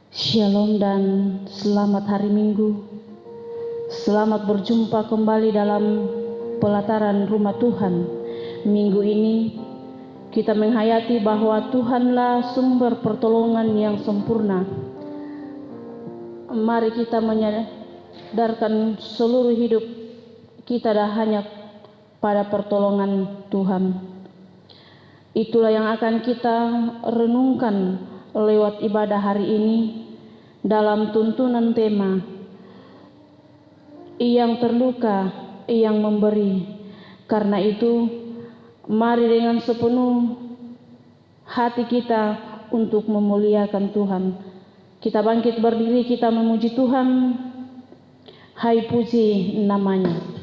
Shalom dan selamat hari Minggu. Selamat berjumpa kembali dalam pelataran rumah Tuhan. Minggu ini kita menghayati bahwa Tuhanlah sumber pertolongan yang sempurna. Mari kita menyadarkan seluruh hidup kita dah hanya pada pertolongan Tuhan. Itulah yang akan kita renungkan lewat ibadah hari ini dalam tuntunan tema yang terluka, yang memberi. Karena itu, mari dengan sepenuh hati kita untuk memuliakan Tuhan. Kita bangkit berdiri, kita memuji Tuhan. Hai puji namanya.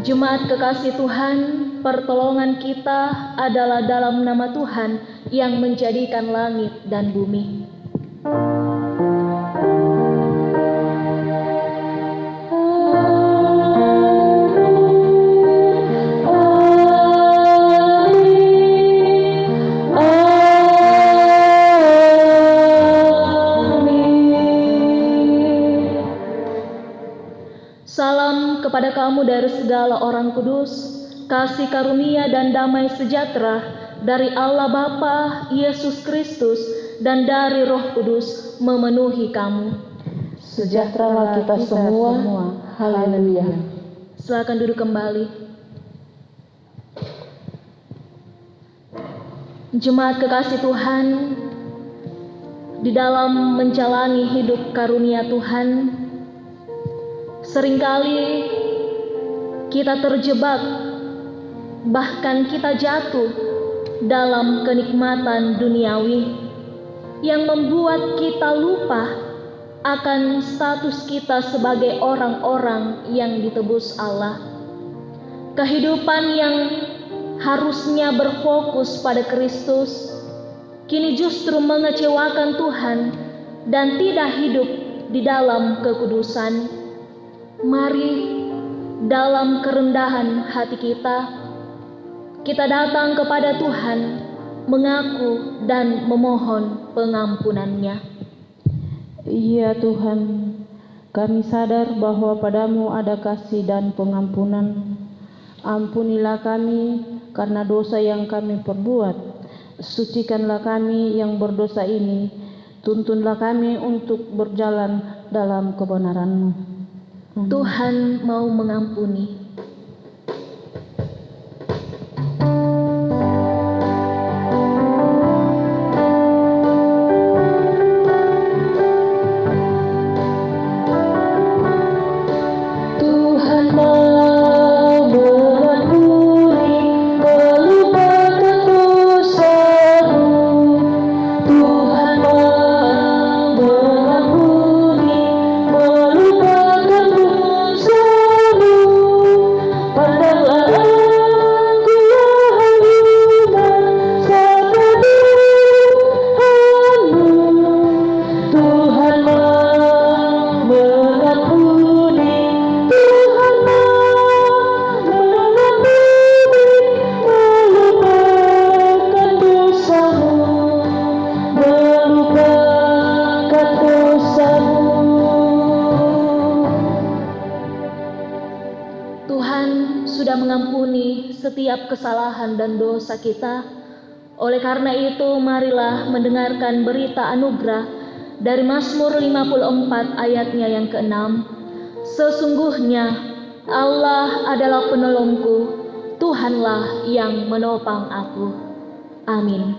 Jemaat kekasih Tuhan, pertolongan kita adalah dalam nama Tuhan yang menjadikan langit dan bumi. Salam kepada kamu dari segala orang kudus, kasih karunia dan damai sejahtera dari Allah Bapa, Yesus Kristus, dan dari Roh Kudus memenuhi kamu. Sejahteralah kita semua. Haleluya. Silakan duduk kembali. Jemaat kekasih Tuhan, di dalam menjalani hidup karunia Tuhan, seringkali kita terjebak, bahkan kita jatuh dalam kenikmatan duniawi yang membuat kita lupa akan status kita sebagai orang-orang yang ditebus Allah. Kehidupan yang harusnya berfokus pada Kristus, kini justru mengecewakan Tuhan dan tidak hidup di dalam kekudusan. Mari dalam kerendahan hati kita datang kepada Tuhan, mengaku dan memohon pengampunan-Nya. Iya Tuhan, kami sadar bahwa padamu ada kasih dan pengampunan. Ampunilah kami karena dosa yang kami perbuat. Sucikanlah kami yang berdosa ini. Tuntunlah kami untuk berjalan dalam kebenaran-Mu. Tuhan mau mengampuni. Melupakan dosamu. setiap kesalahan dan dosa kita. Oleh karena itu, marilah mendengarkan berita anugerah dari Mazmur 54 ayatnya yang ke-6. Sesungguhnya Allah adalah penolongku, Tuhanlah yang menopang aku. Amin.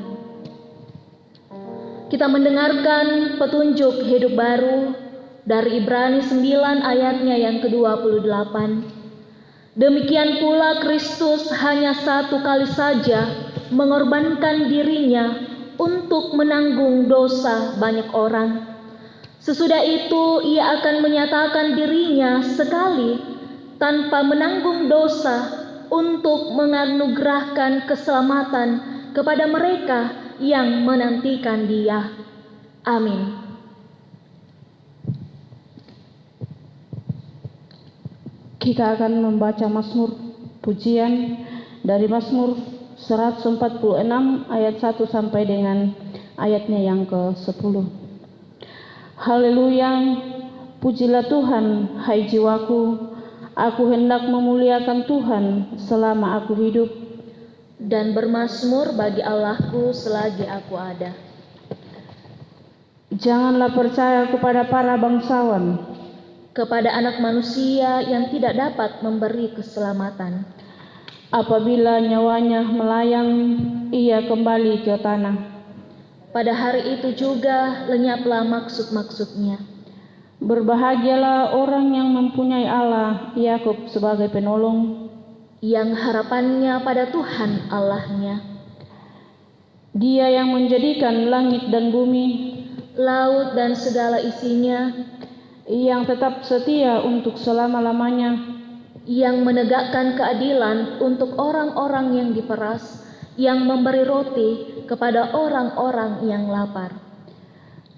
Kita mendengarkan petunjuk hidup baru dari Ibrani 9 ayatnya yang ke-28. Demikian pula Kristus hanya satu kali saja mengorbankan dirinya untuk menanggung dosa banyak orang. Sesudah itu ia akan menyatakan dirinya sekali tanpa menanggung dosa untuk menganugerahkan keselamatan kepada mereka yang menantikan Dia. Amin. Kita akan membaca Mazmur pujian dari Mazmur 146 ayat 1 sampai dengan ayatnya yang ke-10. Haleluya, pujilah Tuhan, hai jiwaku, aku hendak memuliakan Tuhan selama aku hidup, Dan bermazmur bagi Allahku selagi aku ada. Janganlah percaya kepada para bangsawan, Kepada anak manusia yang tidak dapat memberi keselamatan. apabila nyawanya melayang, ia kembali ke tanah. Pada hari itu juga lenyaplah maksud-maksudnya. Berbahagialah orang yang mempunyai Allah Yakub sebagai penolong, Yang harapannya pada Tuhan Allahnya. Dia yang menjadikan langit dan bumi, Laut dan segala isinya, yang tetap setia untuk selama-lamanya, yang menegakkan keadilan untuk orang-orang yang diperas, yang memberi roti kepada orang-orang yang lapar.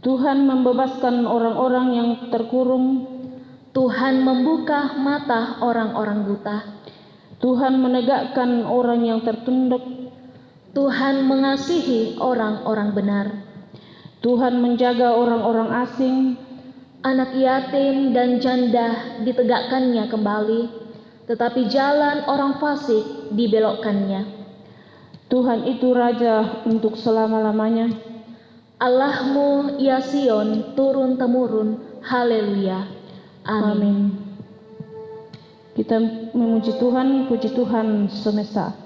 Tuhan membebaskan orang-orang yang terkurung, Tuhan membuka mata orang-orang buta. Tuhan menegakkan orang yang tertunduk, Tuhan mengasihi orang-orang benar. Tuhan menjaga orang-orang asing, Anak yatim dan janda ditegakkannya kembali, tetapi jalan orang fasik dibelokkannya. Tuhan itu Raja untuk selama-lamanya. Allahmu, ya Sion, turun-temurun. Haleluya. Amin. Amin. Kita memuji Tuhan, puji Tuhan semesta.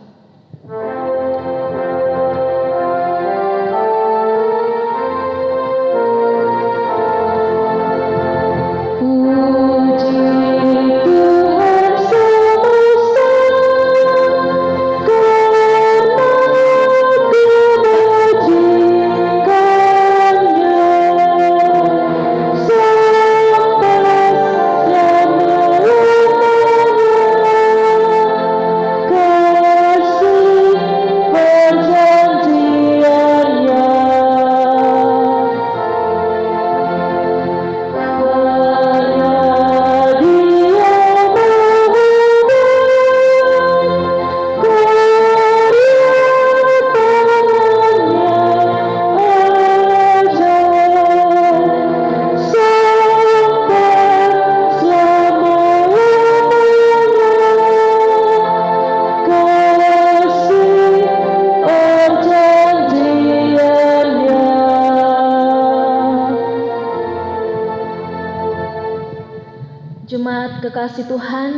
Jemaat kekasih Tuhan,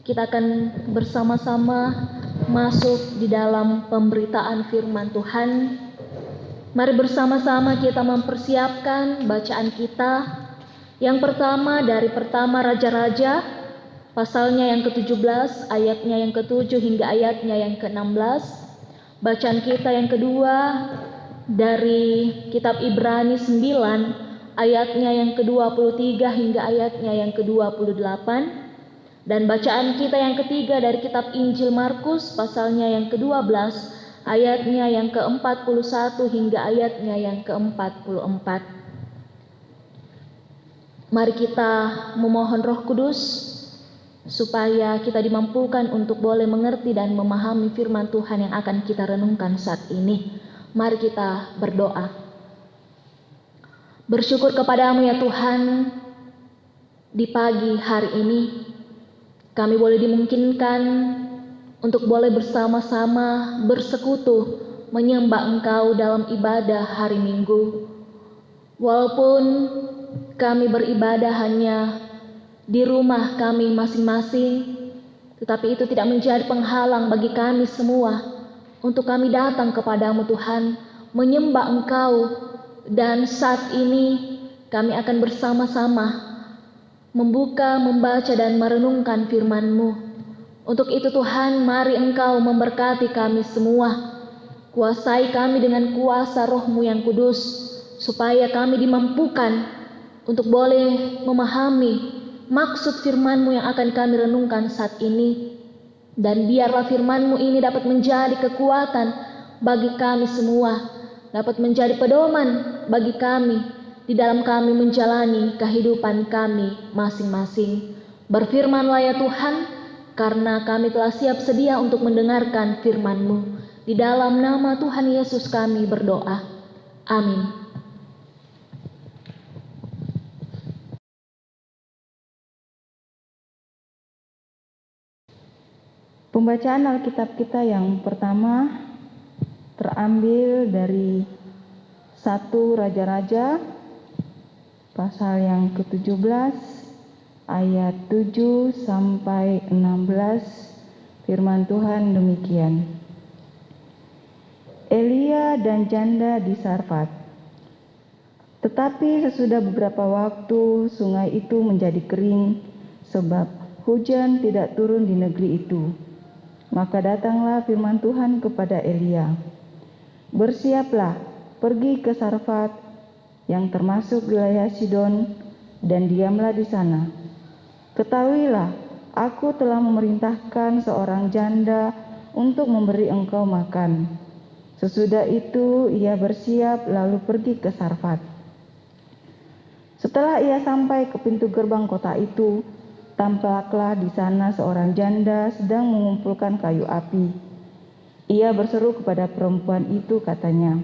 kita akan bersama-sama masuk di dalam pemberitaan firman Tuhan. Mari bersama-sama kita mempersiapkan bacaan kita. Yang pertama dari pertama Raja-Raja, pasalnya yang ke-17, ayatnya yang ke-7 hingga ayatnya yang ke-16. Bacaan kita yang kedua dari kitab Ibrani 9, ayatnya yang ke-23 hingga ayatnya yang ke-28. Dan bacaan kita yang ketiga dari kitab Injil Markus, pasalnya yang ke-12, ayatnya yang ke-41 hingga ayatnya yang ke-44. Mari kita memohon Roh Kudus supaya kita dimampukan untuk boleh mengerti dan memahami firman Tuhan yang akan kita renungkan saat ini. Mari kita berdoa. Bersyukur kepadamu ya Tuhan, di pagi hari ini kami boleh dimungkinkan untuk boleh bersama-sama bersekutu menyembah Engkau dalam ibadah hari Minggu. Walaupun kami beribadah hanya di rumah kami masing-masing, tetapi itu tidak menjadi penghalang bagi kami semua untuk kami datang kepadamu Tuhan, menyembah Engkau. Dan saat ini kami akan bersama-sama membuka, membaca dan merenungkan firman-Mu. Untuk itu Tuhan, mari Engkau memberkati kami semua. Kuasai kami dengan kuasa Roh-Mu yang kudus, supaya kami dimampukan untuk boleh memahami maksud firman-Mu yang akan kami renungkan saat ini. Dan biarlah firman-Mu ini dapat menjadi kekuatan bagi kami semua, dapat menjadi pedoman bagi kami di dalam kami menjalani kehidupan kami masing-masing. Berfirman-Lah ya Tuhan, karena kami telah siap sedia untuk mendengarkan firman-Mu. Di dalam nama Tuhan Yesus kami berdoa. Amin. Pembacaan Alkitab kita yang pertama terambil dari 1 Raja-Raja pasal yang ke-17 ayat 7 sampai 16. Firman Tuhan demikian. Elia dan janda di Sarfat. Tetapi sesudah beberapa waktu sungai itu menjadi kering sebab hujan tidak turun di negeri itu. Maka datanglah firman Tuhan kepada Elia. Bersiaplah, pergi ke Sarfat yang termasuk wilayah Sidon dan diamlah di sana. Ketahuilah, aku telah memerintahkan seorang janda untuk memberi engkau makan. Sesudah itu ia bersiap lalu pergi ke Sarfat. Setelah ia sampai ke pintu gerbang kota itu, tampaklah di sana seorang janda sedang mengumpulkan kayu api. Ia berseru kepada perempuan itu, katanya,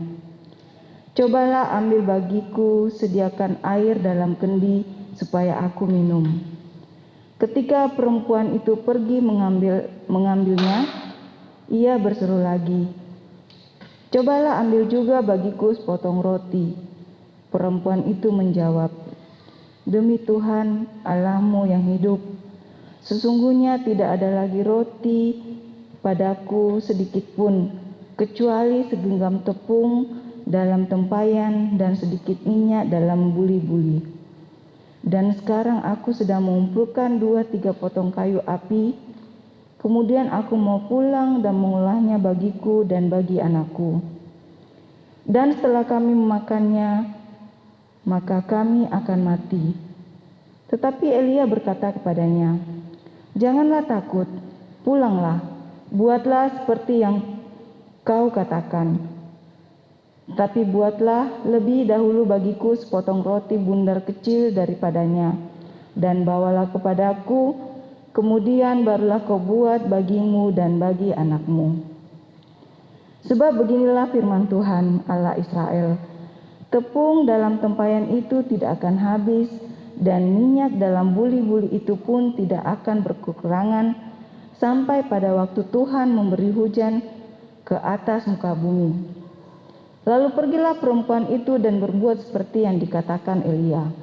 "Cobalah ambil bagiku, sediakan air dalam kendi supaya aku minum." Ketika perempuan itu pergi mengambilnya, ia berseru lagi, "Cobalah ambil juga bagiku sepotong roti." Perempuan itu menjawab, "Demi Tuhan Allahmu yang hidup, sesungguhnya tidak ada lagi roti padaku sedikit pun, kecuali segenggam tepung dalam tempayan dan sedikit minyak dalam buli-buli. Dan sekarang aku sedang mengumpulkan 2-3 potong kayu api, kemudian aku mau pulang dan mengolahnya bagiku dan bagi anakku. Dan setelah kami memakannya, maka kami akan mati." Tetapi Elia berkata kepadanya, "Janganlah takut, pulanglah, buatlah seperti yang kau katakan. Tapi buatlah lebih dahulu bagiku sepotong roti bundar kecil daripadanya, dan bawalah kepadaku, kemudian barulah kau buat bagimu dan bagi anakmu. Sebab beginilah firman Tuhan Allah Israel, tepung dalam tempayan itu tidak akan habis, dan minyak dalam buli-buli itu pun tidak akan berkekurangan, sampai pada waktu Tuhan memberi hujan ke atas muka bumi." Lalu pergilah perempuan itu dan berbuat seperti yang dikatakan Elia.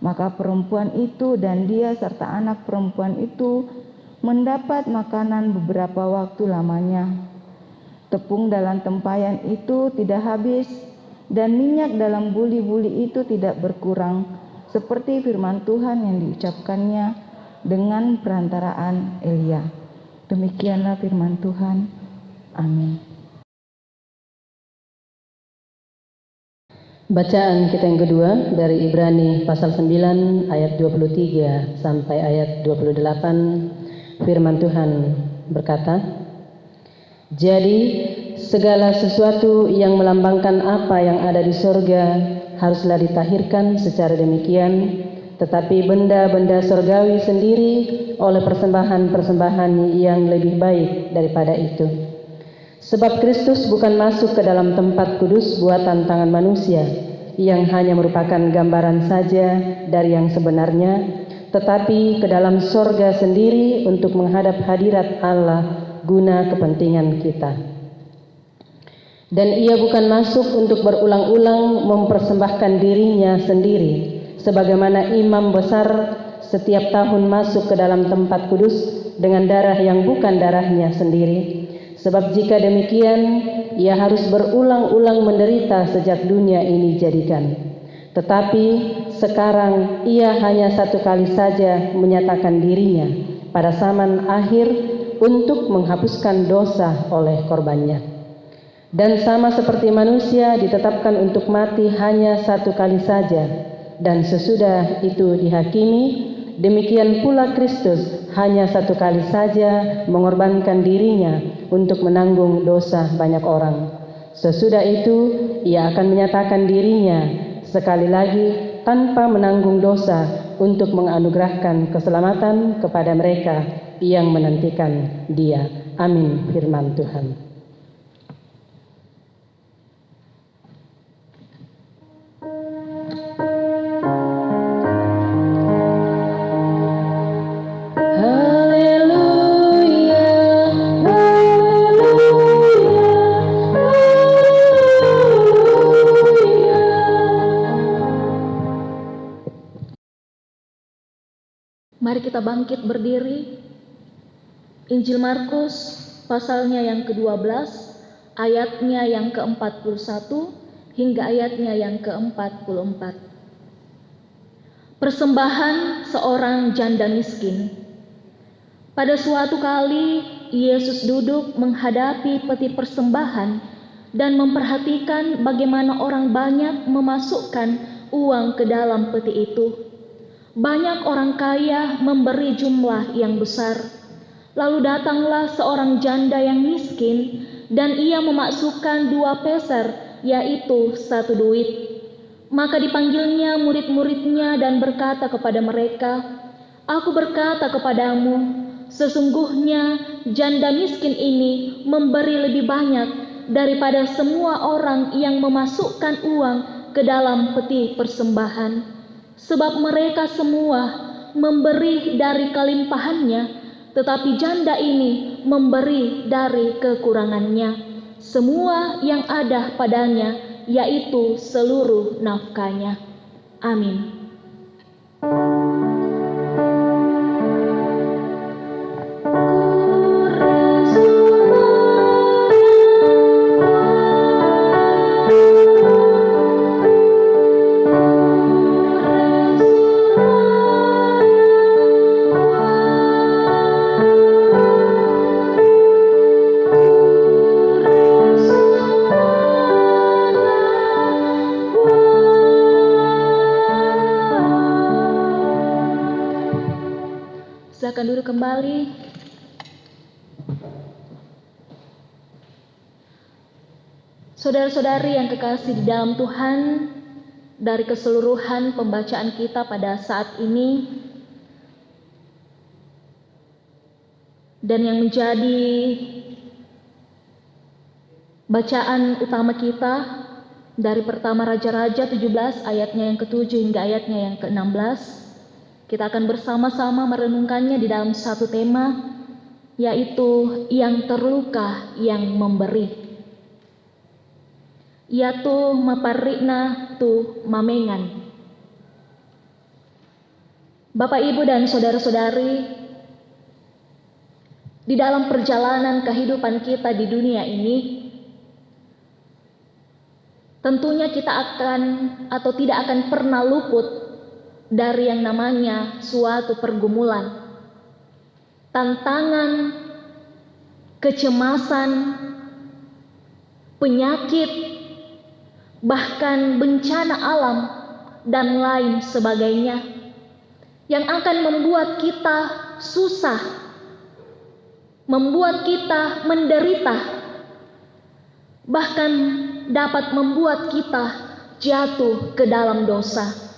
Maka perempuan itu dan dia serta anak perempuan itu mendapat makanan beberapa waktu lamanya. Tepung dalam tempayan itu tidak habis, dan minyak dalam buli-buli itu tidak berkurang, seperti firman Tuhan yang diucapkannya dengan perantaraan Elia. Demikianlah firman Tuhan. Amin. Bacaan kita yang kedua dari Ibrani pasal 9 ayat 23 sampai ayat 28. Firman Tuhan berkata, "Jadi segala sesuatu yang melambangkan apa yang ada di surga haruslah ditahirkan secara demikian, tetapi benda-benda surgawi sendiri oleh persembahan-persembahan yang lebih baik daripada itu. Sebab Kristus bukan masuk ke dalam tempat kudus buatan tangan manusia, yang hanya merupakan gambaran saja dari yang sebenarnya, tetapi ke dalam sorga sendiri untuk menghadap hadirat Allah guna kepentingan kita. Dan ia bukan masuk untuk berulang-ulang mempersembahkan dirinya sendiri, sebagaimana imam besar setiap tahun masuk ke dalam tempat kudus dengan darah yang bukan darahnya sendiri. Sebab jika demikian, ia harus berulang-ulang menderita sejak dunia ini jadikan. Tetapi sekarang ia hanya satu kali saja menyatakan dirinya pada zaman akhir untuk menghapuskan dosa oleh korbannya. Dan sama seperti manusia ditetapkan untuk mati hanya satu kali saja, dan sesudah itu dihakimi, demikian pula Kristus hanya satu kali saja mengorbankan dirinya untuk menanggung dosa banyak orang. Sesudah itu ia akan menyatakan dirinya sekali lagi tanpa menanggung dosa untuk menganugerahkan keselamatan kepada mereka yang menantikan Dia. Amin. Firman Tuhan. Mari kita bangkit berdiri. Injil Markus pasalnya yang ke-12, ayatnya yang ke-41 hingga ayatnya yang ke-44. Persembahan seorang janda miskin. Pada suatu kali Yesus duduk menghadapi peti persembahan dan memperhatikan bagaimana orang banyak memasukkan uang ke dalam peti itu. Banyak orang kaya memberi jumlah yang besar. Lalu datanglah seorang janda yang miskin dan ia memasukkan 2 peser, yaitu 1 duit. Maka dipanggilnya murid-muridnya dan berkata kepada mereka, "Aku berkata kepadamu, sesungguhnya janda miskin ini memberi lebih banyak daripada semua orang yang memasukkan uang ke dalam peti persembahan. Sebab mereka semua memberi dari kelimpahannya, tetapi janda ini memberi dari kekurangannya, semua yang ada padanya, yaitu seluruh nafkahnya." Amin. Silakan duduk kembali. Saudara-saudari yang kekasih di dalam Tuhan, dari keseluruhan pembacaan kita pada saat ini dan yang menjadi bacaan utama kita dari pertama Raja-Raja 17 ayatnya yang ke-7 hingga ayatnya yang ke-16, kita akan bersama-sama merenungkannya di dalam satu tema, yaitu yang terluka yang memberi. Yaitu maparikna tu mamengan. Bapak, Ibu, dan saudara-saudari, di dalam perjalanan kehidupan kita di dunia ini, tentunya kita akan atau tidak akan pernah luput dari yang namanya suatu pergumulan, tantangan, kecemasan, penyakit, bahkan bencana alam dan lain sebagainya yang akan membuat kita susah, membuat kita menderita, bahkan dapat membuat kita jatuh ke dalam dosa.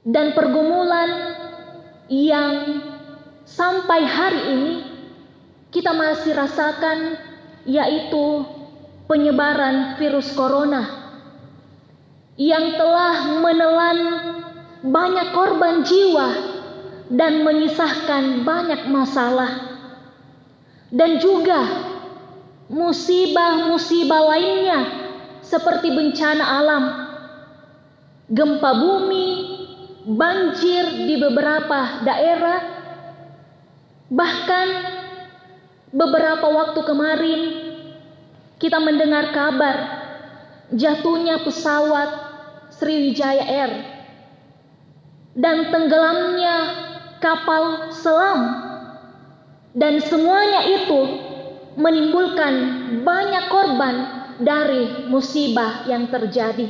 Dan pergumulan yang sampai hari ini kita masih rasakan, yaitu penyebaran virus corona yang telah menelan banyak korban jiwa dan menyisahkan banyak masalah. Dan juga musibah-musibah lainnya seperti bencana alam, gempa bumi, banjir di beberapa daerah. Bahkan beberapa waktu kemarin kita mendengar kabar jatuhnya pesawat Sriwijaya Air dan tenggelamnya kapal selam. Dan semuanya itu menimbulkan banyak korban dari musibah yang terjadi.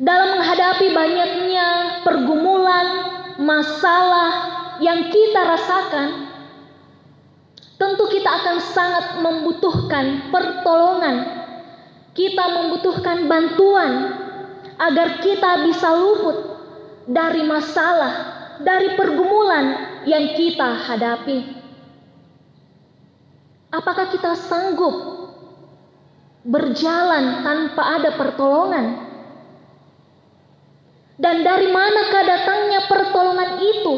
Dalam menghadapi banyaknya pergumulan, masalah yang kita rasakan, tentu kita akan sangat membutuhkan pertolongan. Kita membutuhkan bantuan agar kita bisa luput dari masalah, dari pergumulan yang kita hadapi. Apakah kita sanggup berjalan tanpa ada pertolongan? Dan dari manakah datangnya pertolongan itu?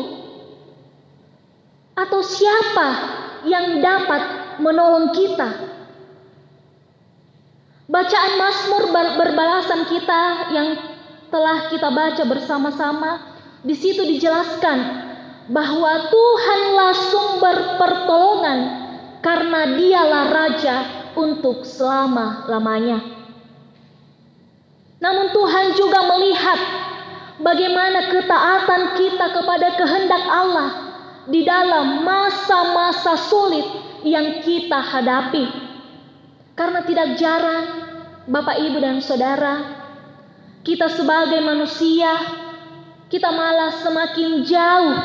Atau siapa yang dapat menolong kita? Bacaan Mazmur berbalasan kita yang telah kita baca bersama-sama, di situ dijelaskan bahwa Tuhanlah sumber pertolongan, karena Dialah Raja untuk selama-lamanya. Namun Tuhan juga melihat bagaimana ketaatan kita kepada kehendak Allah di dalam masa-masa sulit yang kita hadapi. Karena tidak jarang, Bapak, Ibu, dan Saudara, kita sebagai manusia, kita malah semakin jauh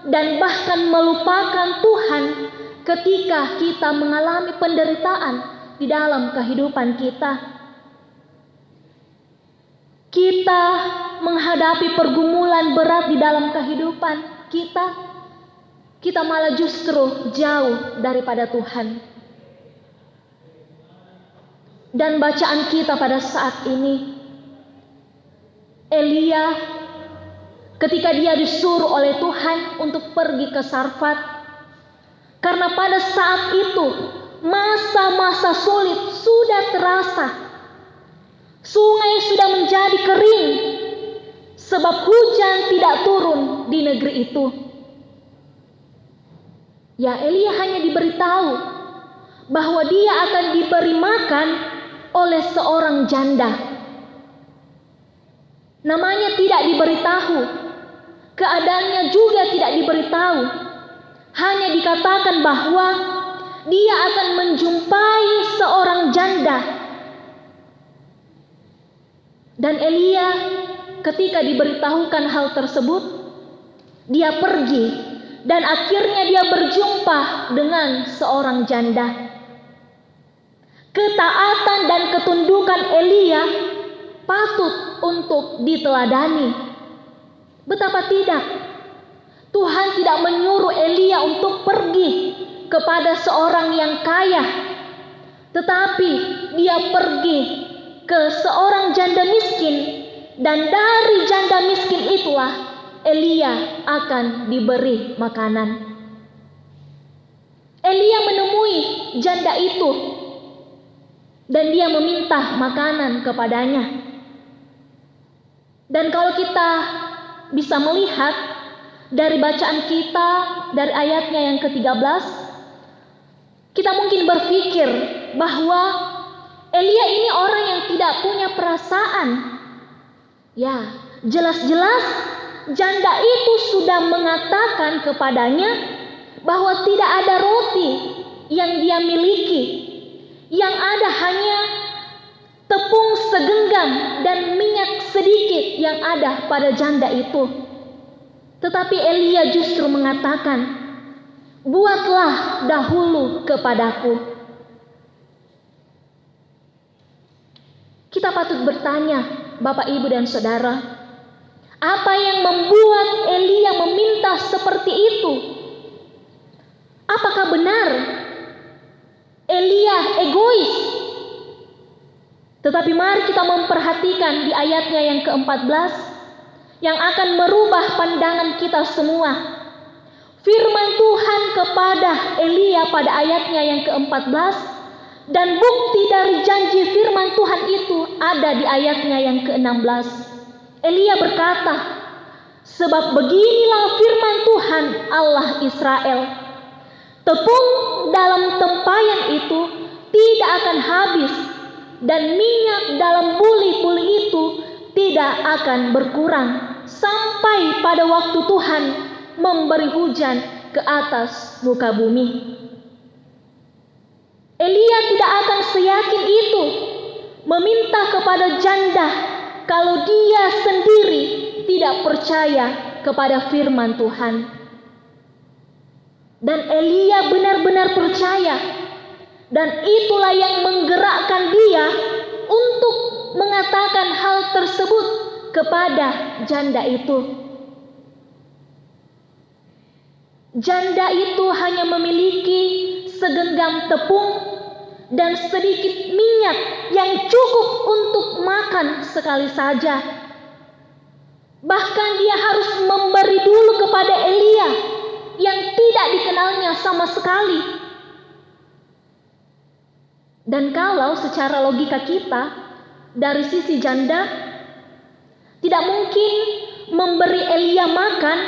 dan bahkan melupakan Tuhan ketika kita mengalami penderitaan di dalam kehidupan kita. Kita menghadapi pergumulan berat di dalam kehidupan kita malah justru jauh daripada Tuhan. Dan bacaan kita pada saat ini, Elia ketika dia disuruh oleh Tuhan untuk pergi ke Sarfat, karena pada saat itu masa-masa sulit sudah terasa. Sungai sudah menjadi kering sebab hujan tidak turun di negeri itu. Ya, Elia hanya diberitahu bahwa dia akan diberi makan oleh seorang janda. Namanya tidak diberitahu, keadaannya juga tidak diberitahu. Hanya dikatakan bahwa dia akan menjumpai seorang janda. Dan Elia ketika diberitahukan hal tersebut, dia pergi dan akhirnya dia berjumpa dengan seorang janda. Ketaatan dan ketundukan Elia patut untuk diteladani. Betapa tidak, Tuhan tidak menyuruh Elia untuk pergi kepada seorang yang kaya, tetapi dia pergi ke seorang janda miskin, dan dari janda miskin itulah Elia akan diberi makanan. Elia menemui janda itu dan dia meminta makanan kepadanya. Dan kalau kita bisa melihat dari bacaan kita dari ayatnya yang ke-13, kita mungkin berpikir bahwa Elia ini orang yang tidak punya perasaan. Ya, jelas-jelas janda itu sudah mengatakan kepadanya bahwa tidak ada roti yang dia miliki. Yang ada hanya tepung segenggam dan minyak sedikit yang ada pada janda itu. Tetapi Elia justru mengatakan, "Buatlah dahulu kepadaku." Kita patut bertanya, Bapak, Ibu, dan Saudara, apa yang membuat Elia meminta seperti itu? Apakah benar Elia egois? Tetapi mari kita memperhatikan di ayatnya yang ke-14, yang akan merubah pandangan kita semua. Firman Tuhan kepada Elia pada ayatnya yang ke-14, dan bukti dari janji firman Tuhan itu ada di ayatnya yang ke-16. Elia berkata, sebab beginilah firman Tuhan Allah Israel, tepung dalam tempayan itu tidak akan habis, dan minyak dalam buli-buli itu tidak akan berkurang, sampai pada waktu Tuhan memberi hujan ke atas muka bumi. Elia tidak akan seyakin itu meminta kepada janda kalau dia sendiri tidak percaya kepada firman Tuhan. Dan Elia benar-benar percaya, dan itulah yang menggerakkan dia untuk mengatakan hal tersebut kepada janda itu. Janda itu hanya memiliki segenggam tepung dan sedikit minyak yang cukup untuk makan sekali saja. Bahkan dia harus memberi dulu kepada Elia yang tidak dikenalnya sama sekali. Dan kalau secara logika kita, dari sisi janda, tidak mungkin memberi Elia makan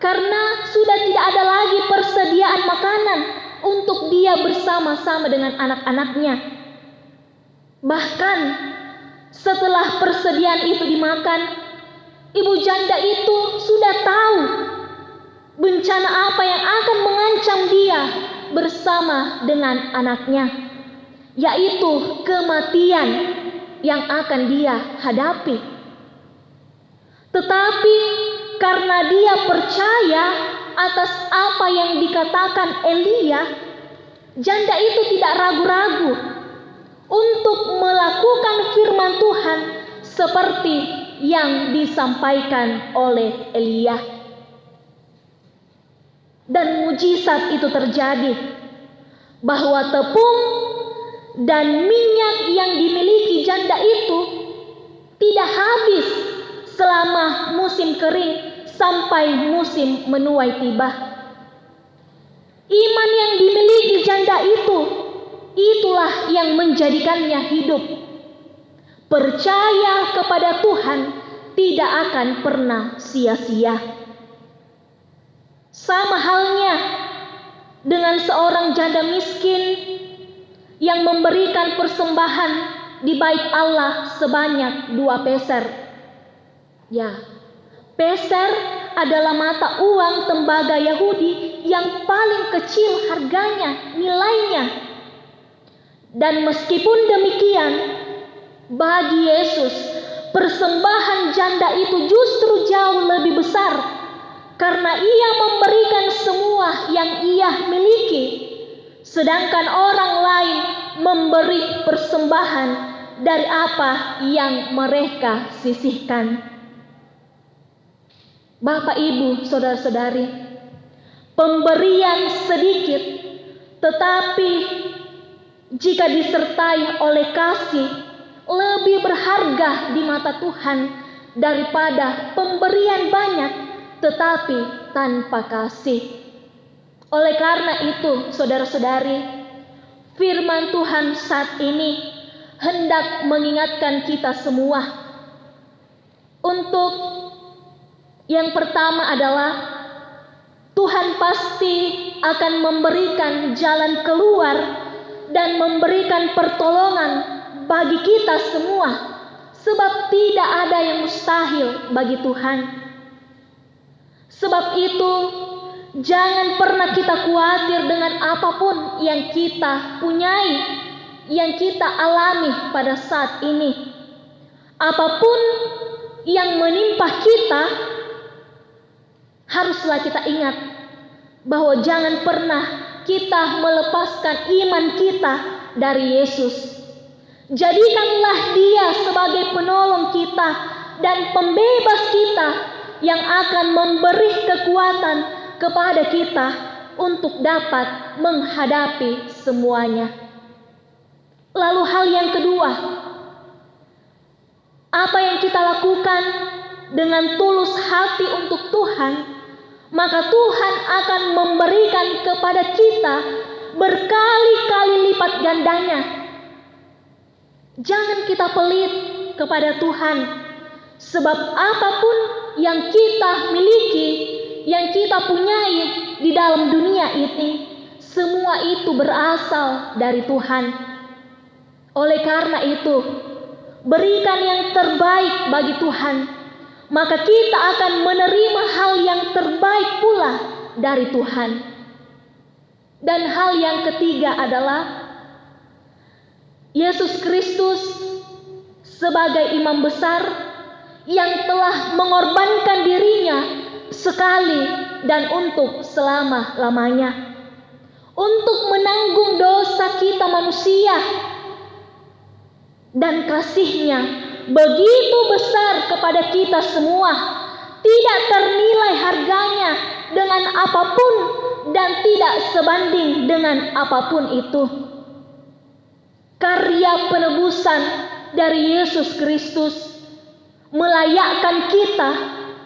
karena sudah tidak ada lagi persediaan makanan untuk dia bersama-sama dengan anak-anaknya. Bahkan setelah persediaan itu dimakan, ibu janda itu sudah tahu bencana apa yang akan mengancam dia bersama dengan anaknya, yaitu kematian yang akan dia hadapi. Tetapi karena dia percaya atas apa yang dikatakan Elia, janda itu tidak ragu-ragu untuk melakukan firman Tuhan seperti yang disampaikan oleh Elia. Dan mujizat itu terjadi, bahwa tepung dan minyak yang dimiliki janda itu tidak habis selama musim kering sampai musim menuai tiba. Iman yang dimiliki janda itu, itulah yang menjadikannya hidup. Percaya kepada Tuhan tidak akan pernah sia-sia. Sama halnya dengan seorang janda miskin yang memberikan persembahan di bait Allah sebanyak 2 peser. Ya, peser adalah mata uang tembaga Yahudi yang paling kecil harganya, nilainya. Dan meskipun demikian, bagi Yesus persembahan janda itu justru jauh lebih besar, karena ia memberikan semua yang ia miliki, sedangkan orang lain memberi persembahan dari apa yang mereka sisihkan. Bapak, Ibu, saudara-saudari, pemberian sedikit, tetapi jika disertai oleh kasih, lebih berharga di mata Tuhan daripada pemberian banyak tetapi tanpa kasih. Oleh karena itu, saudara-saudari, firman Tuhan saat ini hendak mengingatkan kita semua untuk yang pertama adalah Tuhan pasti akan memberikan jalan keluar dan memberikan pertolongan bagi kita semua, sebab tidak ada yang mustahil bagi Tuhan. Sebab itu, jangan pernah kita khawatir dengan apapun yang kita punyai, yang kita alami pada saat ini. Apapun yang menimpa kita, haruslah kita ingat bahwa jangan pernah kita melepaskan iman kita dari Yesus. Jadikanlah Dia sebagai penolong kita dan pembebas kita yang akan memberi kekuatan kepada kita untuk dapat menghadapi semuanya. Lalu hal yang kedua, apa yang kita lakukan dengan tulus hati untuk Tuhan, maka Tuhan akan memberikan kepada kita berkali-kali lipat gandanya. Jangan kita pelit kepada Tuhan, sebab apapun yang kita miliki, yang kita punyai di dalam dunia ini, semua itu berasal dari Tuhan. Oleh karena itu, berikan yang terbaik bagi Tuhan, maka kita akan menerima hal yang terbaik pula dari Tuhan. Dan hal yang ketiga adalah Yesus Kristus sebagai imam besar yang telah mengorbankan dirinya sekali dan untuk selama-lamanya untuk menanggung dosa kita manusia. Dan kasih-Nya begitu besar kepada kita semua, tidak ternilai harganya dengan apapun dan tidak sebanding dengan apapun itu. Karya penebusan dari Yesus Kristus melayakkan kita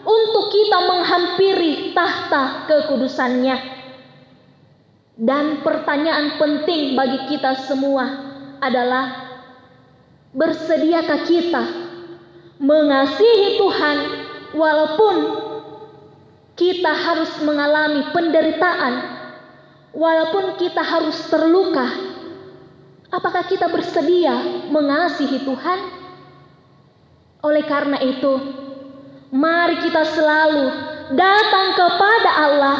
untuk kita menghampiri tahta kekudusan-Nya. Dan pertanyaan penting bagi kita semua adalah, bersediakah kita mengasihi Tuhan walaupun kita harus mengalami penderitaan, walaupun kita harus terluka? Apakah kita bersedia mengasihi Tuhan? Oleh karena itu, mari kita selalu datang kepada Allah,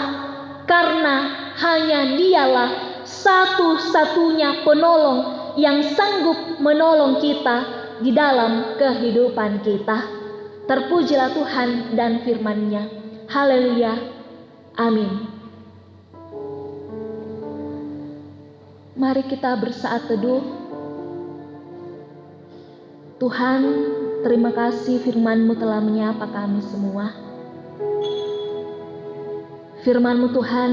karena hanya Dialah satu-satunya penolong yang sanggup menolong kita di dalam kehidupan kita. Terpujilah Tuhan dan firman-Nya. Haleluya. Amin. Mari kita bersaat teduh. Tuhan, terima kasih firman-Mu telah menyapa kami semua. Firman-Mu Tuhan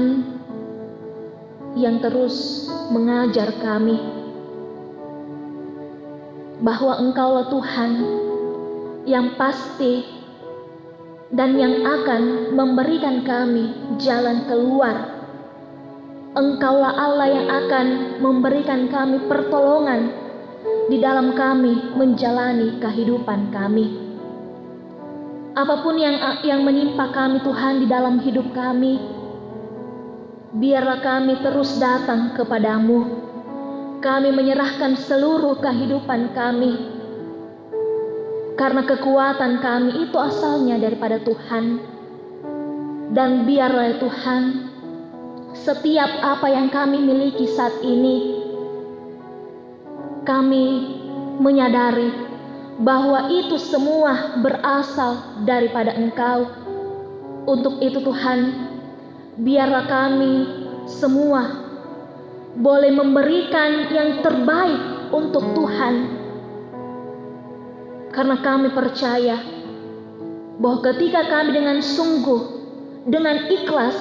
yang terus mengajar kami bahwa Engkaulah Tuhan yang pasti dan yang akan memberikan kami jalan keluar. Engkaulah Allah yang akan memberikan kami pertolongan di dalam kami menjalani kehidupan kami. Apapun yang menimpa kami Tuhan di dalam hidup kami, biarlah kami terus datang kepadamu. Kami menyerahkan seluruh kehidupan kami, karena kekuatan kami itu asalnya daripada Tuhan. Dan biarlah Tuhan, setiap apa yang kami miliki saat ini, kami menyadari bahwa itu semua berasal daripada Engkau. Untuk itu Tuhan, biarlah kami semua boleh memberikan yang terbaik untuk Tuhan, karena kami percaya bahwa ketika kami dengan sungguh, dengan ikhlas,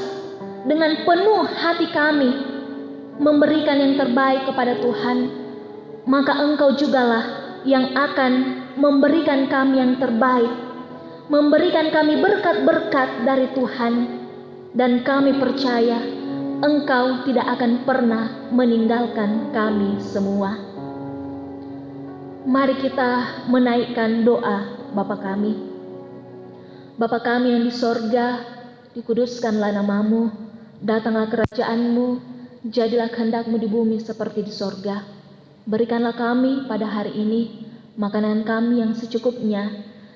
dengan penuh hati kami memberikan yang terbaik kepada Tuhan, maka Engkau jugalah yang akan memberikan kami yang terbaik, memberikan kami berkat-berkat dari Tuhan. Dan kami percaya Engkau tidak akan pernah meninggalkan kami semua. Mari kita menaikkan doa Bapa kami. Bapa kami yang di sorga, dikuduskanlah nama-Mu, datanglah kerajaan-Mu, jadilah kehendak-Mu di bumi seperti di sorga. Berikanlah kami pada hari ini makanan kami yang secukupnya,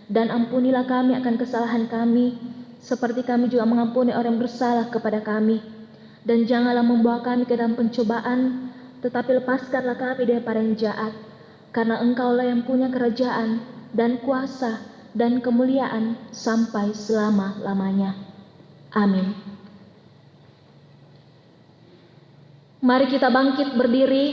dan ampunilah kami akan kesalahan kami, seperti kami juga mengampuni orang yang bersalah kepada kami. Dan janganlah membawa kami ke dalam pencobaan, tetapi lepaskanlah kami daripada yang jahat, karena Engkaulah yang punya kerajaan dan kuasa dan kemuliaan sampai selama-lamanya. Amin. Mari kita bangkit berdiri.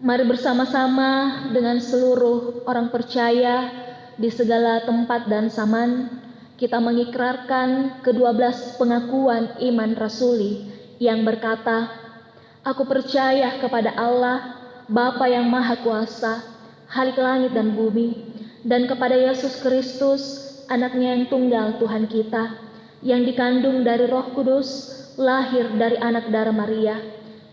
Mari bersama-sama dengan seluruh orang percaya di segala tempat dan zaman, kita mengikrarkan ke-12 pengakuan iman rasuli yang berkata, Aku percaya kepada Allah, Bapa yang Maha Kuasa, Khalik langit dan bumi, dan kepada Yesus Kristus, Anaknya yang tunggal Tuhan kita, yang dikandung dari Roh Kudus, lahir dari anak darah Maria,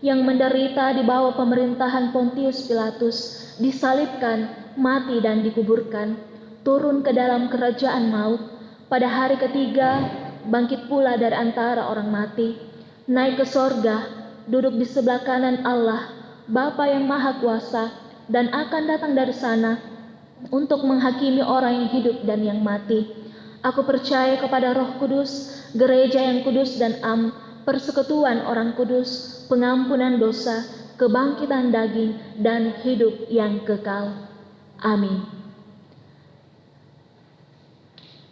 yang menderita di bawah pemerintahan Pontius Pilatus, disalibkan, mati dan dikuburkan, turun ke dalam kerajaan maut, pada hari ketiga bangkit pula dari antara orang mati, naik ke sorga, duduk di sebelah kanan Allah, Bapa yang Maha Kuasa, dan akan datang dari sana untuk menghakimi orang yang hidup dan yang mati. Aku percaya kepada Roh Kudus, gereja yang kudus dan am, persekutuan orang kudus, pengampunan dosa, kebangkitan daging, dan hidup yang kekal. Amin.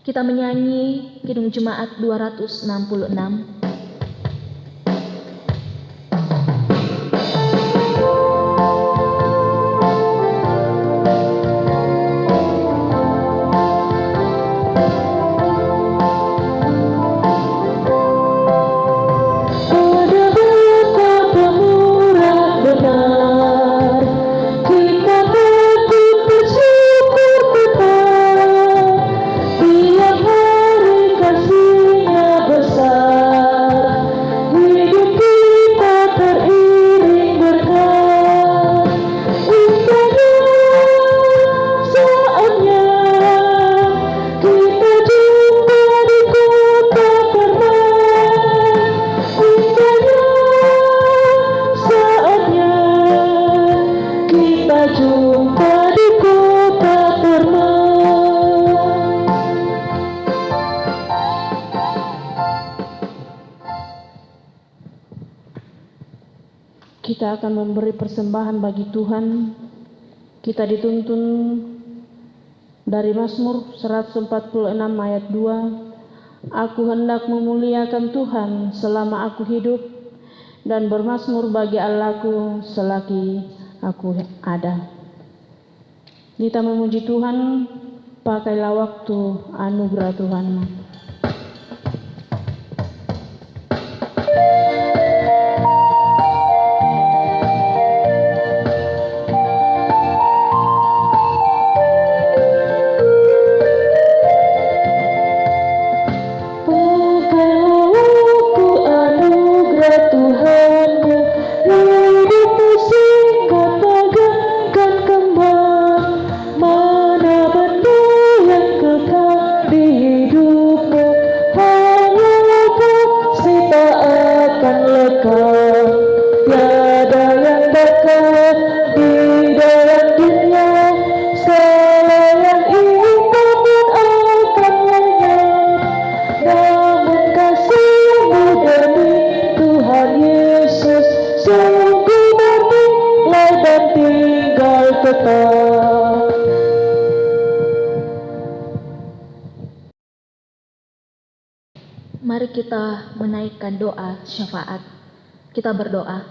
Kita menyanyi Kidung Jemaat 266. Kita akan memberi persembahan bagi Tuhan. Kita dituntun dari Mazmur 146 ayat 2. Aku hendak memuliakan Tuhan selama aku hidup, dan bermazmur bagi Allahku selagi aku ada. Kita memuji Tuhan, pakailah waktu anugerah Tuhan. Mari kita menaikkan doa syafaat. Kita berdoa.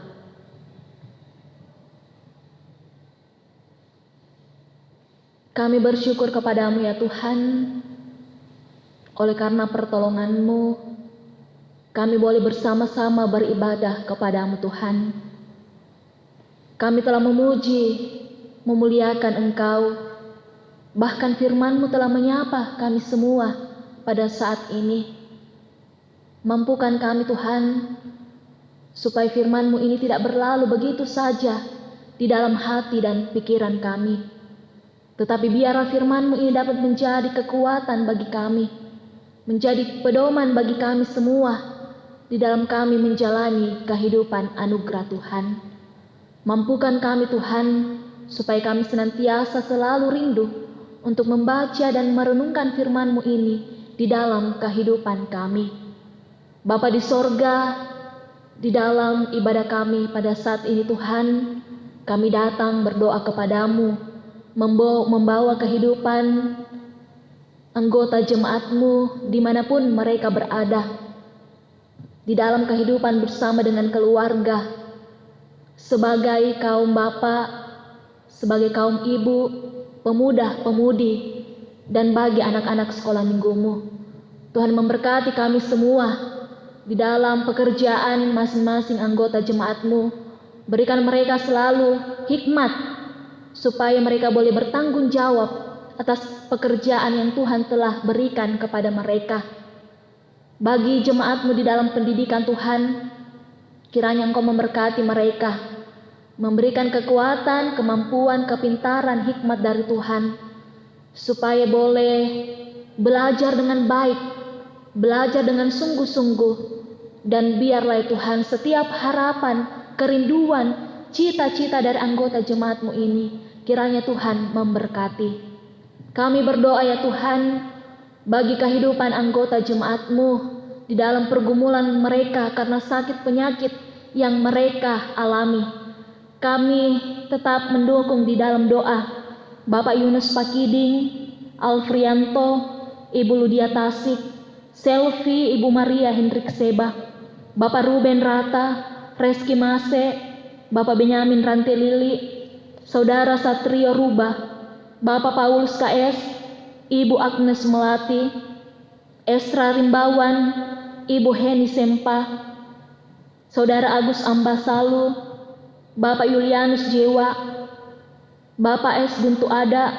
Kami bersyukur kepadamu ya Tuhan, oleh karena pertolongan-Mu, kami boleh bersama-sama beribadah kepadamu Tuhan. Kami telah memuji, memuliakan Engkau, bahkan firman-Mu telah menyapa kami semua pada saat ini. Mampukan kami Tuhan, supaya firman-Mu ini tidak berlalu begitu saja di dalam hati dan pikiran kami. Tetapi biarlah firman-Mu ini dapat menjadi kekuatan bagi kami, menjadi pedoman bagi kami semua di dalam kami menjalani kehidupan anugerah Tuhan. Mampukan kami Tuhan, supaya kami senantiasa selalu rindu untuk membaca dan merenungkan firman-Mu ini di dalam kehidupan kami. Bapa di sorga, di dalam ibadah kami pada saat ini Tuhan, kami datang berdoa kepadamu, membawa kehidupan anggota jemaat-Mu dimanapun mereka berada, di dalam kehidupan bersama dengan keluarga, sebagai kaum bapak, sebagai kaum ibu, pemuda, pemudi, dan bagi anak-anak sekolah minggu-Mu. Tuhan memberkati kami semua di dalam pekerjaan masing-masing anggota jemaat-Mu. Berikan mereka selalu hikmat, supaya mereka boleh bertanggung jawab atas pekerjaan yang Tuhan telah berikan kepada mereka. Bagi jemaat-Mu di dalam pendidikan Tuhan, kiranya Engkau memberkati mereka, memberikan kekuatan, kemampuan, kepintaran, hikmat dari Tuhan, supaya boleh belajar dengan baik, belajar dengan sungguh-sungguh, dan biarlah Tuhan setiap harapan, kerinduan, cita-cita dari anggota jemaat-Mu ini, kiranya Tuhan memberkati. Kami berdoa ya Tuhan, bagi kehidupan anggota jemaat-Mu di dalam pergumulan mereka karena sakit penyakit yang mereka alami. Kami tetap mendukung di dalam doa Bapak Yunus Pakiding, Alfrianto, Ibu Ludia Tasik, Selvi, Ibu Maria Hendrik Seba, Bapak Ruben Rata, Reski Mase, Bapak Benyamin Rantelili, Saudara Satrio Rubah, Bapak Paulus KS, Ibu Agnes Melati, Esra Rimbawan, Ibu Heni Sempa, Saudara Agus Ambasalu, Bapak Yulianus Jewa, Bapak S. Guntu Ada,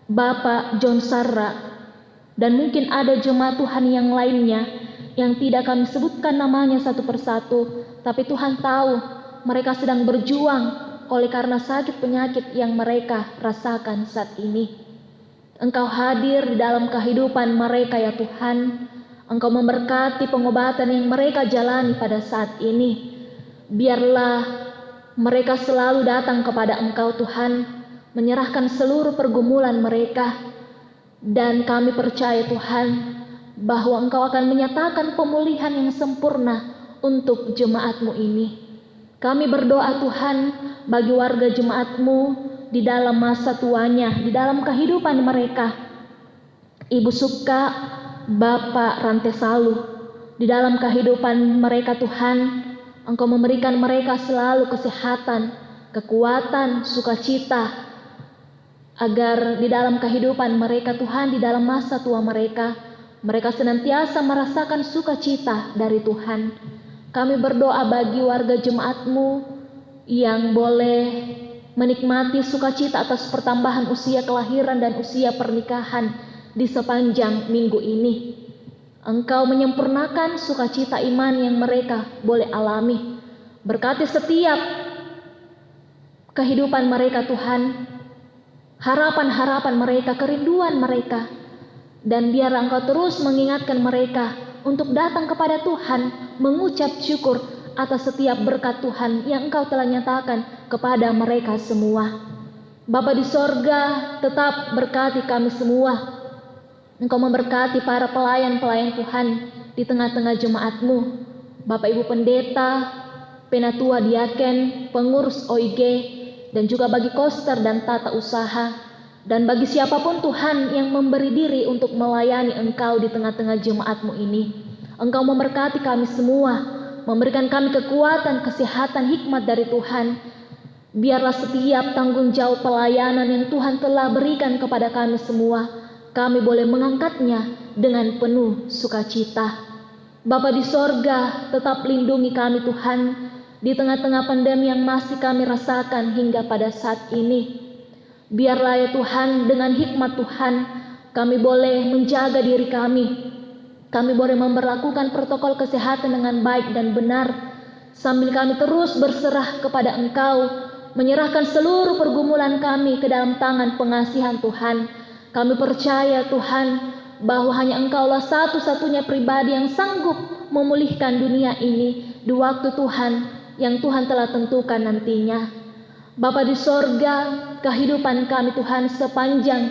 Bapak John Sarra, dan mungkin ada jemaat Tuhan yang lainnya yang tidak kami sebutkan namanya satu persatu, tapi Tuhan tahu mereka sedang berjuang oleh karena sakit penyakit yang mereka rasakan saat ini. Engkau hadir di dalam kehidupan mereka ya Tuhan. Engkau memberkati pengobatan yang mereka jalani pada saat ini. Biarlah mereka selalu datang kepada Engkau Tuhan, menyerahkan seluruh pergumulan mereka. Dan kami percaya Tuhan, bahwa Engkau akan menyatakan pemulihan yang sempurna untuk jemaat-Mu ini. Kami berdoa Tuhan bagi warga jemaat-Mu di dalam masa tuanya, di dalam kehidupan mereka. Ibu Suka, Bapak Rantesalu, di dalam kehidupan mereka Tuhan, Engkau memberikan mereka selalu kesehatan, kekuatan, sukacita, agar di dalam kehidupan mereka Tuhan, di dalam masa tua mereka, mereka senantiasa merasakan sukacita dari Tuhan. Kami berdoa bagi warga jemaat-Mu yang boleh menikmati sukacita atas pertambahan usia kelahiran dan usia pernikahan di sepanjang minggu ini. Engkau menyempurnakan sukacita iman yang mereka boleh alami. Berkati setiap kehidupan mereka Tuhan, harapan-harapan mereka, kerinduan mereka, dan biar Engkau terus mengingatkan mereka untuk datang kepada Tuhan, mengucap syukur atas setiap berkat Tuhan yang Engkau telah nyatakan kepada mereka semua. Bapa di sorga, tetap berkati kami semua. Engkau memberkati para pelayan-pelayan Tuhan di tengah-tengah jemaat-Mu. Bapak Ibu Pendeta, Penatua Diaken, pengurus OIG, dan juga bagi koster dan tata usaha, dan bagi siapapun Tuhan yang memberi diri untuk melayani Engkau di tengah-tengah jemaat-Mu ini. Engkau memberkati kami semua, memberikan kami kekuatan, kesehatan, hikmat dari Tuhan. Biarlah setiap tanggung jawab pelayanan yang Tuhan telah berikan kepada kami semua, kami boleh mengangkatnya dengan penuh sukacita. Bapa di sorga, tetap lindungi kami Tuhan, di tengah-tengah pandemi yang masih kami rasakan hingga pada saat ini. Biarlah ya Tuhan, dengan hikmat Tuhan, kami boleh menjaga diri kami. Kami boleh memperlakukan protokol kesehatan dengan baik dan benar, sambil kami terus berserah kepada Engkau, menyerahkan seluruh pergumulan kami ke dalam tangan pengasihan Tuhan. Kami percaya Tuhan, bahwa hanya Engkaulah satu-satunya pribadi yang sanggup memulihkan dunia ini di waktu Tuhan yang Tuhan telah tentukan nantinya. Bapa di sorga, kehidupan kami Tuhan sepanjang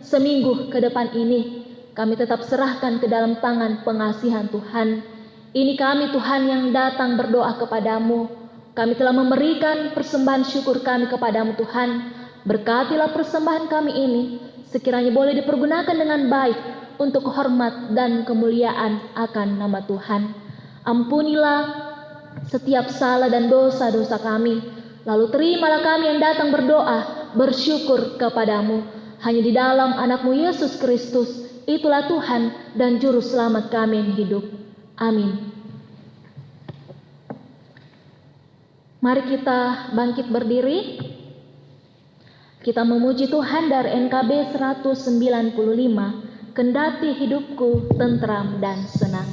seminggu ke depan ini, kami tetap serahkan ke dalam tangan pengasihan Tuhan. Ini kami Tuhan yang datang berdoa kepadamu. Kami telah memberikan persembahan syukur kami kepadamu Tuhan. Berkatilah persembahan kami ini, sekiranya boleh dipergunakan dengan baik untuk hormat dan kemuliaan akan nama Tuhan. Ampunilah setiap salah dan dosa-dosa kami. Lalu terimalah kami yang datang berdoa, bersyukur kepadamu. Hanya di dalam anakmu Yesus Kristus, itulah Tuhan dan Juru Selamat kami yang hidup. Amin. Mari kita bangkit berdiri. Kita memuji Tuhan dari NKB 195, kendati hidupku tentram dan senang.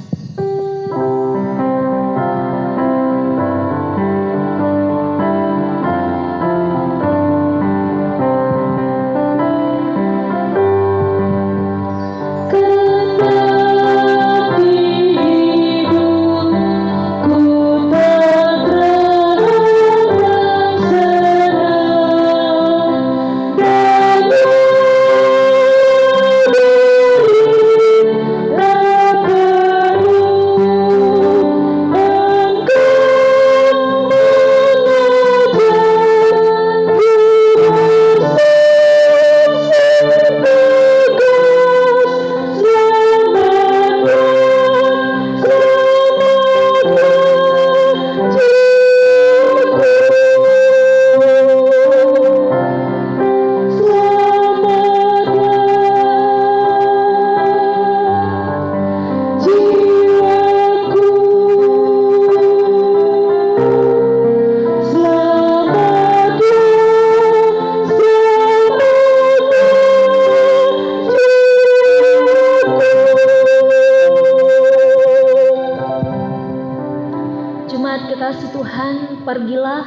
Jemaat kekasih Tuhan, pergilah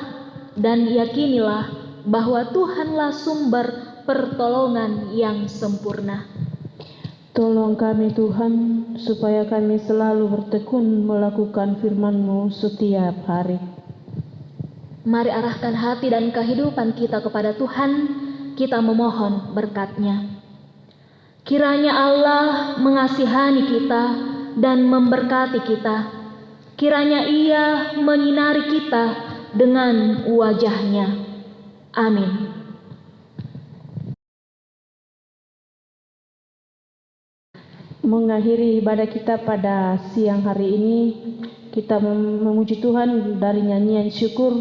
dan yakinilah bahwa Tuhanlah sumber pertolongan yang sempurna. Tolong kami Tuhan, supaya kami selalu bertekun melakukan firman-Mu setiap hari. Mari arahkan hati dan kehidupan kita kepada Tuhan, kita memohon berkat-Nya. Kiranya Allah mengasihani kita dan memberkati kita. Kiranya Ia menyinari kita dengan wajah-Nya. Amin. Mengakhiri ibadah kita pada siang hari ini, kita memuji Tuhan dari nyanyian syukur,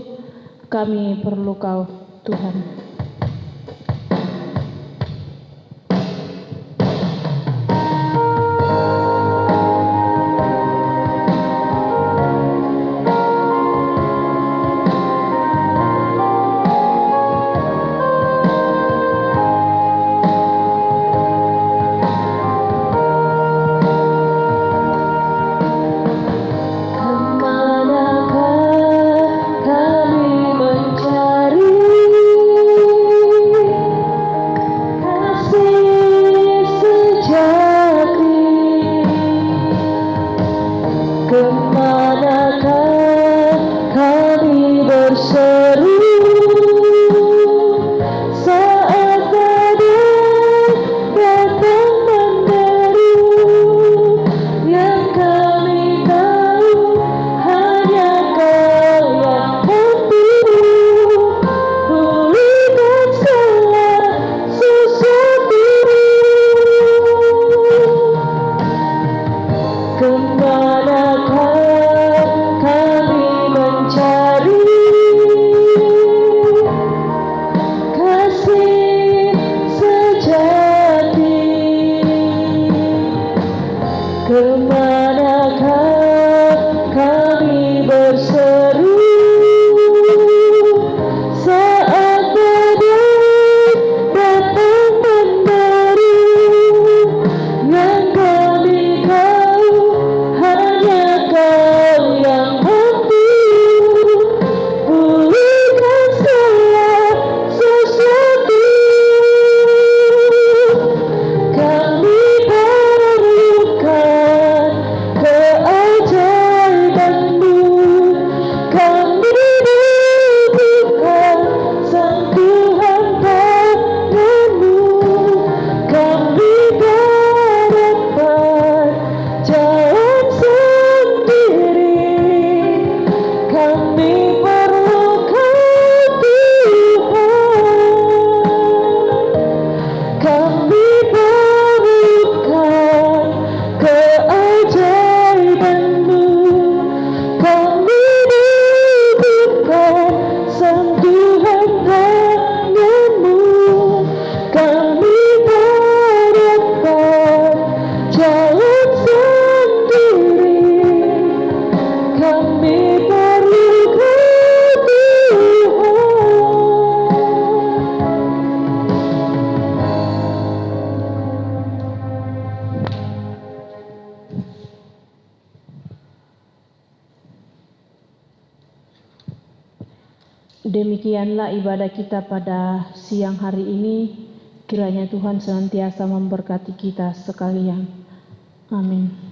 Kami Perlu Kau Tuhan. Demikianlah ibadah kita pada siang hari ini. Kiranya Tuhan senantiasa memberkati kita sekalian. Amin.